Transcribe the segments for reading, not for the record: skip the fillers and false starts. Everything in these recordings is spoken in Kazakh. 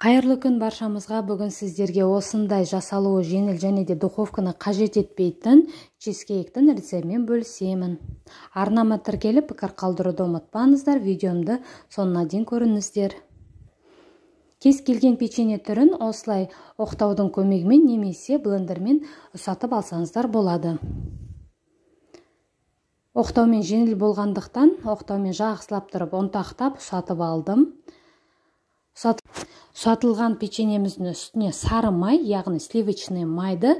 Қайырлы күн баршамызға. Бүгін сіздерге осындай жасалуы жеңіл және де духовканы қажет етпейтін чизкейктің рецептімен бөлісемін. Арнама тіркеліп пікір қалдыруды ұмытпаңыздар, видеомды соңына дейін көріңіздер. Кез келген печенье түрін осылай оқтаудың көмегімен немесе блендермен ұсатып алсаңыздар болады. Оқтаумен жеңіл болғандықтан оқтаумен жақсылап тұрып ұнтақтап ұсатып алдым. Ұсатылған печеньеміздің үстіне сары май, яғни сливочный майды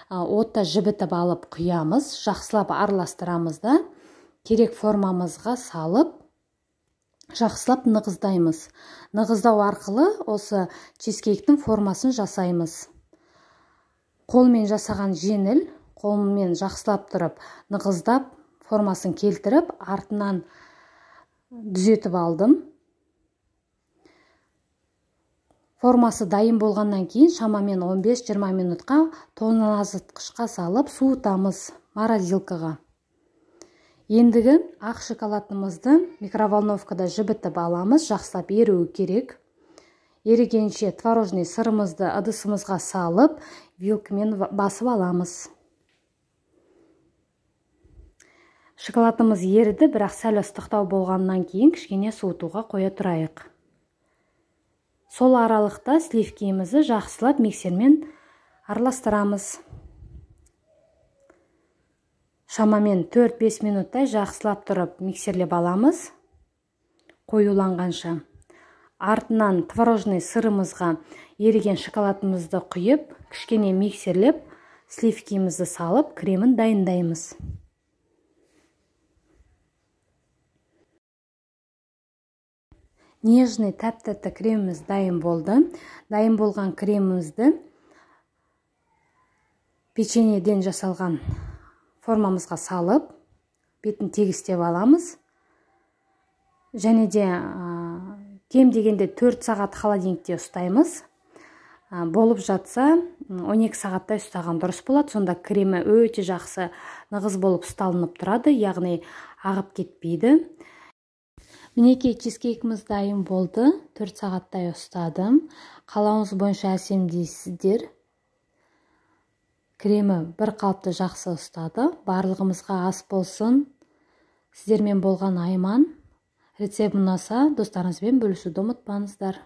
отта жібітіп алып құямыз, жақсылап араластырамыз да керек формамызға салып жақсылап нығыздаймыз. Нығыздау арқылы осы чизкейктің формасын жасаймыз. Қолмен жасаған жеңіл, қолмен жақсылап тұрып нығыздап формасын келтіріп, артынан түзетіп алдым. Формасы дайын болғаннан кейін шамамен 15-20 минутқа тоңазытқышқа салып суытамыз морозилкаға. Ендігі ақ шоколадымызды микроволновкада жібітіп аламыз, жақсылап еруі керек. Ерігенше творожный сырымызды ыдысымызға салып, вилкамен басып аламыз. Шоколадымыз еріді, бірақ сәл ыстықтау болғаннан кейін кішкене суытуға қоя тұрайық. Сол аралықта сливкемізді жақсылап миксермен араластырамыз. Шамамен 4-5 минуттай жақсылап тұрып миксерлеп аламыз, қоюланғанша. Артынан творожный сырымызға еріген шоколадымызды құйып, кішкене миксерлеп, сливкемізді салып, кремін дайындаймыз. Нежный тәп-тәтті креміміз дайын болды. Дайын болған кремімізді печеньеден жасалған формамызға салып, бетін тегістеп аламыз. Және де кем дегенде 4 сағат холодильникте ұстаймыз. Болып жатса 12 сағаттай ұстаған дұрыс болады. Сонда кремі өте жақсы нығыз болып ұсталынып тұрады, яғни ағып кетпейді. Мінекей чизкейкіміз дайын болды. 4 сағаттай ұстадым. Қалауыңыз бойынша әсемдейсіздер. Кремі бір қалыпты жақсы ұстады. Барлығымызға ас болсын. Сіздермен болған Айман. Рецепт ұнаса, достарыңызбен бөлісуді ұмытпаңыздар.